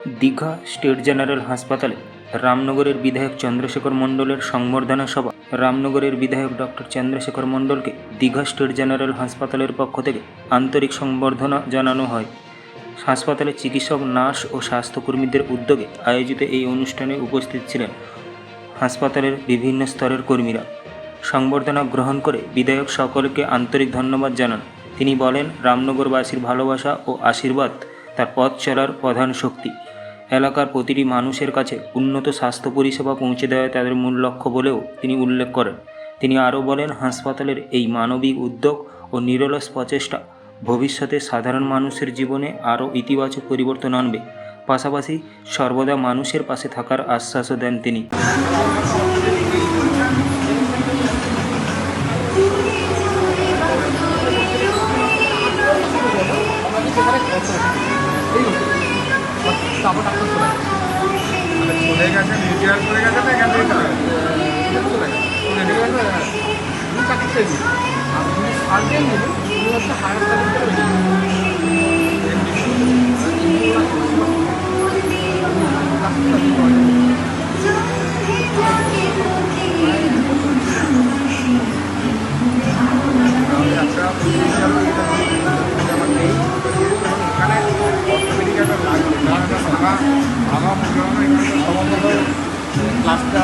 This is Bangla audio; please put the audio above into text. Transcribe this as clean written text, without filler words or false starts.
দীঘা স্টেট জেনারেল হাসপাতালে রামনগরের বিধায়ক চন্দ্রশেখর মণ্ডলের সংবর্ধনা সভা। রামনগরের বিধায়ক ডক্টর চন্দ্রশেখর মণ্ডলকে দীঘা স্টেট জেনারেল হাসপাতালের পক্ষ থেকে আন্তরিক সংবর্ধনা জানানো হয়। হাসপাতালে চিকিৎসক, নার্স ও স্বাস্থ্যকর্মীদের উদ্যোগে আয়োজিত এই অনুষ্ঠানে উপস্থিত ছিলেন হাসপাতালের বিভিন্ন স্তরের কর্মীরা। সংবর্ধনা গ্রহণ করে বিধায়ক সকলকে আন্তরিক ধন্যবাদ জানান। তিনি বলেন, রামনগরবাসীর ভালোবাসা ও আশীর্বাদ তার পথ চলার প্রধান শক্তি। এলাকার প্রতিটি মানুষের কাছে উন্নত স্বাস্থ্য পরিষেবা পৌঁছে দেওয়া তাদের মূল লক্ষ্য বলেও তিনি উল্লেখ করেন। তিনি আরও বলেন, হাসপাতালের এই মানবিক উদ্যোগ ও নিরলস প্রচেষ্টা ভবিষ্যতে সাধারণ মানুষের জীবনে আরও ইতিবাচক পরিবর্তন আনবে। পাশাপাশি সর্বদা মানুষের পাশে থাকার আশ্বাসও দেন তিনি। চলে গেছে, রিটায়ার করে গেছে না, এখান থেকে চলে গেছে। আমার মনে হয় এখানে সম্ভবত ক্লাসটা